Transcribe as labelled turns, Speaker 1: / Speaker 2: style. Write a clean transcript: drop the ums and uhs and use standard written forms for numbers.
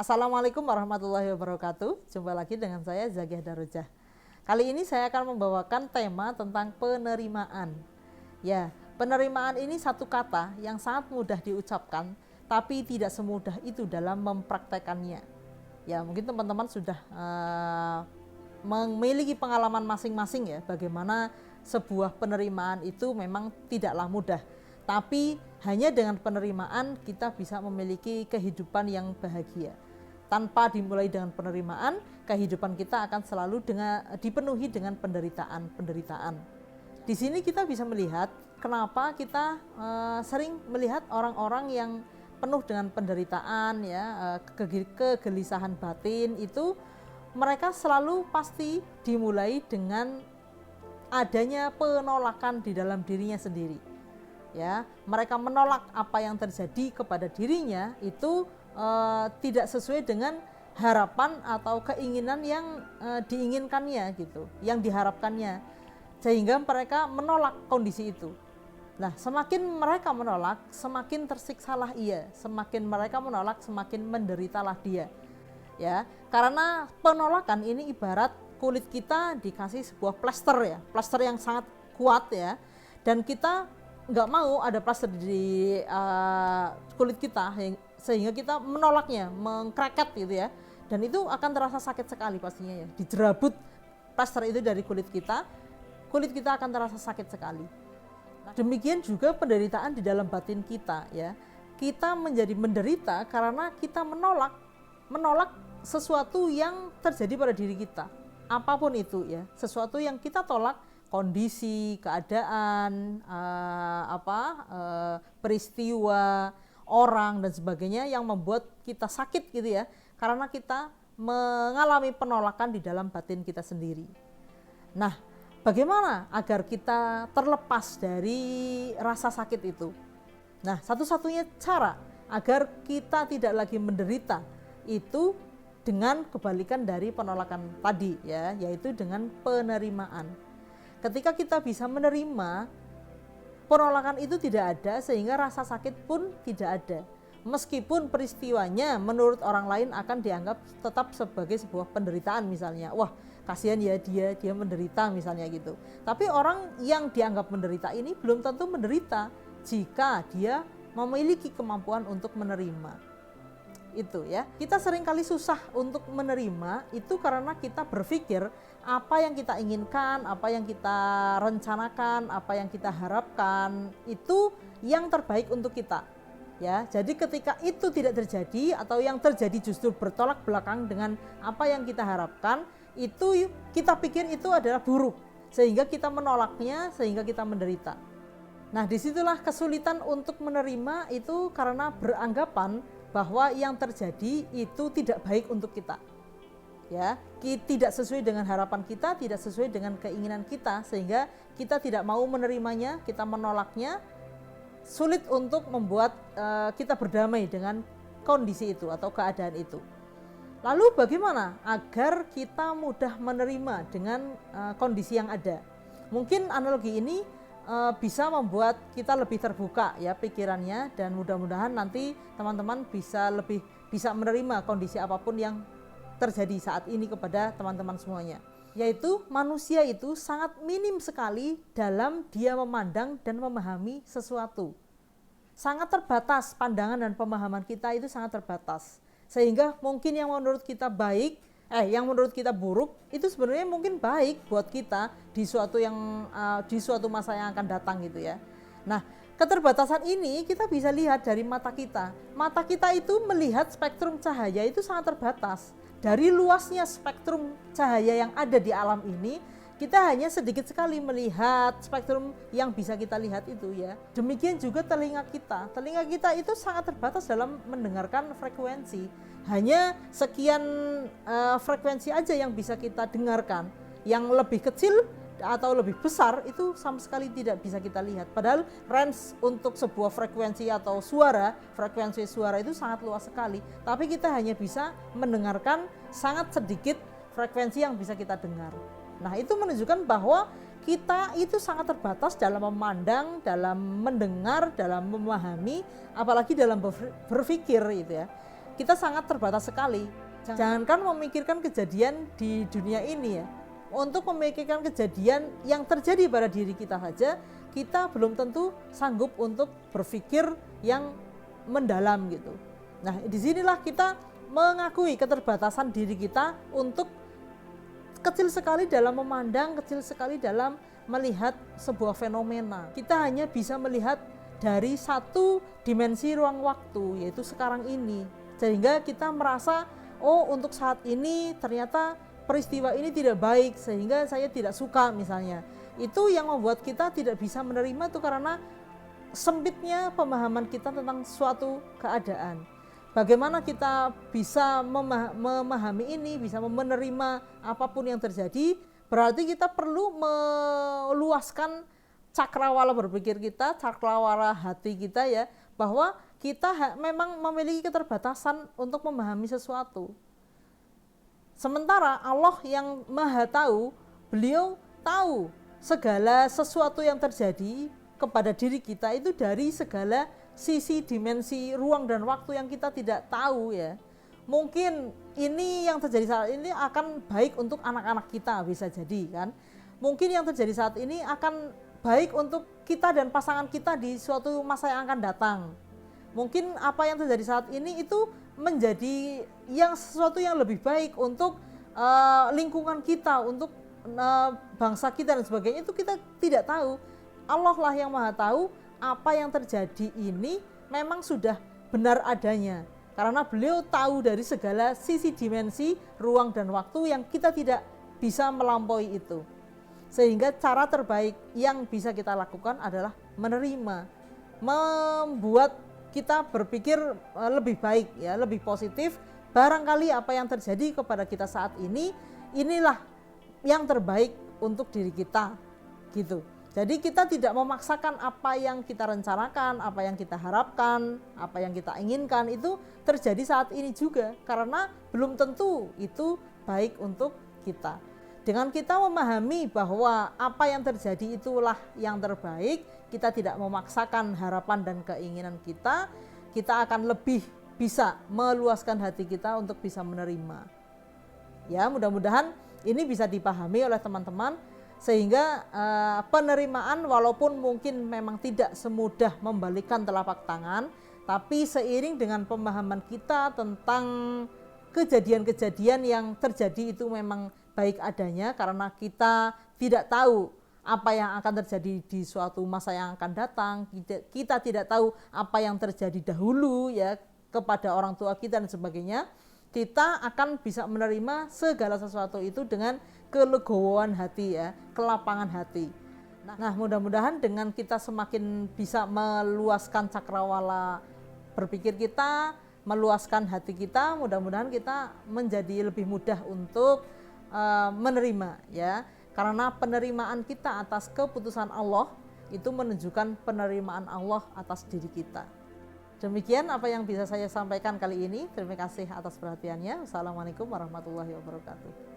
Speaker 1: Assalamualaikum warahmatullahi wabarakatuh. Jumpa lagi dengan saya Zakiah Darujah. Kali ini saya akan membawakan tema tentang penerimaan. Ya, penerimaan ini satu kata yang sangat mudah diucapkan, tapi tidak semudah itu dalam mempraktekannya. Ya, mungkin teman-teman sudah memiliki pengalaman masing-masing ya, bagaimana sebuah penerimaan itu memang tidaklah mudah. Tapi hanya dengan penerimaan kita bisa memiliki kehidupan yang bahagia. Tanpa dimulai dengan penerimaan, kehidupan kita akan selalu dipenuhi dengan penderitaan. Di sini kita bisa melihat kenapa kita sering melihat orang-orang yang penuh dengan penderitaan, ya, kegelisahan batin itu mereka selalu pasti dimulai dengan adanya penolakan di dalam dirinya sendiri. Ya, mereka menolak apa yang terjadi kepada dirinya itu tidak sesuai dengan harapan atau keinginan yang diinginkannya gitu, yang diharapkannya, sehingga mereka menolak kondisi itu. Nah, semakin mereka menolak, semakin tersiksalah ia, semakin mereka menolak, semakin menderitalah dia. Ya, karena penolakan ini ibarat kulit kita dikasih sebuah plester ya, plester yang sangat kuat ya, dan kita nggak mau ada plester di kulit kita sehingga kita menolaknya, mengkreket gitu ya, dan itu akan terasa sakit sekali pastinya ya. Dijerabut plester itu dari kulit kita akan terasa sakit sekali. Demikian juga penderitaan di dalam batin kita ya. Kita menjadi menderita karena kita menolak sesuatu yang terjadi pada diri kita, apapun itu ya, sesuatu yang kita tolak, kondisi, keadaan, peristiwa, orang dan sebagainya yang membuat kita sakit gitu ya, karena kita mengalami penolakan di dalam batin kita sendiri. Nah, bagaimana agar kita terlepas dari rasa sakit itu? Nah, satu-satunya cara agar kita tidak lagi menderita itu dengan kebalikan dari penolakan tadi ya, yaitu dengan penerimaan. Ketika kita bisa menerima, penolakan itu tidak ada, sehingga rasa sakit pun tidak ada. Meskipun peristiwanya menurut orang lain akan dianggap tetap sebagai sebuah penderitaan misalnya. Wah, kasihan ya dia menderita misalnya gitu. Tapi orang yang dianggap menderita ini belum tentu menderita jika dia memiliki kemampuan untuk menerima. Itu ya, kita seringkali susah untuk menerima itu karena kita berpikir apa yang kita inginkan, apa yang kita rencanakan, apa yang kita harapkan itu yang terbaik untuk kita ya. Jadi ketika itu tidak terjadi atau yang terjadi justru bertolak belakang dengan apa yang kita harapkan, itu kita pikir itu adalah buruk, sehingga kita menolaknya, sehingga kita menderita. Nah, disitulah kesulitan untuk menerima itu karena beranggapan bahwa yang terjadi itu tidak baik untuk kita. Ya, tidak sesuai dengan harapan kita, tidak sesuai dengan keinginan kita, sehingga kita tidak mau menerimanya, kita menolaknya. Sulit untuk membuat kita berdamai dengan kondisi itu atau keadaan itu. Lalu bagaimana agar kita mudah menerima dengan kondisi yang ada? Mungkin analogi ini bisa membuat kita lebih terbuka ya pikirannya, dan mudah-mudahan nanti teman-teman bisa menerima kondisi apapun yang terjadi saat ini kepada teman-teman semuanya. Yaitu manusia itu sangat minim sekali dalam dia memandang dan memahami sesuatu. Sangat terbatas, pandangan dan pemahaman kita itu sangat terbatas. Sehingga mungkin yang menurut kita baik, yang menurut kita buruk itu sebenarnya mungkin baik buat kita di suatu masa yang akan datang gitu ya. Nah, keterbatasan ini kita bisa lihat dari mata kita. Mata kita itu melihat spektrum cahaya itu sangat terbatas. Dari luasnya spektrum cahaya yang ada di alam ini, kita hanya sedikit sekali melihat spektrum yang bisa kita lihat itu ya. Demikian juga telinga kita. Telinga kita itu sangat terbatas dalam mendengarkan frekuensi. Hanya sekian frekuensi aja yang bisa kita dengarkan. Yang lebih kecil atau lebih besar itu sama sekali tidak bisa kita lihat. Padahal range untuk sebuah frekuensi atau frekuensi suara itu sangat luas sekali. Tapi kita hanya bisa mendengarkan sangat sedikit frekuensi yang bisa kita dengar. Nah, itu menunjukkan bahwa kita itu sangat terbatas dalam memandang, dalam mendengar, dalam memahami, apalagi dalam berpikir gitu ya. kita sangat terbatas sekali. Jangankan memikirkan kejadian di dunia ini ya, untuk memikirkan kejadian yang terjadi pada diri kita saja, kita belum tentu sanggup untuk berpikir yang mendalam gitu. Nah, disinilah kita mengakui keterbatasan diri kita untuk kecil sekali dalam memandang, kecil sekali dalam melihat sebuah fenomena. Kita hanya bisa melihat dari satu dimensi ruang waktu, yaitu sekarang ini. Sehingga kita merasa, oh untuk saat ini ternyata peristiwa ini tidak baik, sehingga saya tidak suka misalnya. Itu yang membuat kita tidak bisa menerima itu karena sempitnya pemahaman kita tentang suatu keadaan. Bagaimana kita bisa memahami ini, bisa menerima apapun yang terjadi, berarti kita perlu meluaskan cakrawala berpikir kita, cakrawala hati kita ya, bahwa kita memang memiliki keterbatasan untuk memahami sesuatu. Sementara Allah yang Maha Tahu, beliau tahu segala sesuatu yang terjadi kepada diri kita itu dari segala sisi dimensi ruang dan waktu yang kita tidak tahu ya. Mungkin ini yang terjadi saat ini akan baik untuk anak-anak kita, bisa jadi kan. Mungkin yang terjadi saat ini akan baik untuk kita dan pasangan kita di suatu masa yang akan datang. Mungkin apa yang terjadi saat ini itu menjadi yang sesuatu yang lebih baik untuk lingkungan kita, untuk bangsa kita dan sebagainya, itu kita tidak tahu. Allah lah yang Maha Tahu. Apa yang terjadi ini memang sudah benar adanya, karena beliau tahu dari segala sisi dimensi ruang dan waktu yang kita tidak bisa melampaui itu. Sehingga cara terbaik yang bisa kita lakukan adalah menerima, membuat kita berpikir lebih baik ya, lebih positif. Barangkali apa yang terjadi kepada kita saat ini, inilah yang terbaik untuk diri kita gitu. Jadi kita tidak memaksakan apa yang kita rencanakan, apa yang kita harapkan, apa yang kita inginkan itu terjadi saat ini juga, karena belum tentu itu baik untuk kita. Dengan kita memahami bahwa apa yang terjadi itulah yang terbaik, kita tidak memaksakan harapan dan keinginan kita, kita akan lebih bisa meluaskan hati kita untuk bisa menerima. Ya, mudah-mudahan ini bisa dipahami oleh teman-teman, sehingga penerimaan walaupun mungkin memang tidak semudah membalikkan telapak tangan, tapi seiring dengan pemahaman kita tentang kejadian-kejadian yang terjadi itu memang baik adanya, karena kita tidak tahu apa yang akan terjadi di suatu masa yang akan datang, kita tidak tahu apa yang terjadi dahulu ya kepada orang tua kita dan sebagainya. Kita akan bisa menerima segala sesuatu itu dengan kelegowoan hati ya, kelapangan hati. Nah, mudah-mudahan dengan kita semakin bisa meluaskan cakrawala berpikir kita, meluaskan hati kita, mudah-mudahan kita menjadi lebih mudah untuk menerima ya. Karena penerimaan kita atas keputusan Allah itu menunjukkan penerimaan Allah atas diri kita. Demikian apa yang bisa saya sampaikan kali ini. Terima kasih atas perhatiannya. Wassalamualaikum warahmatullahi wabarakatuh.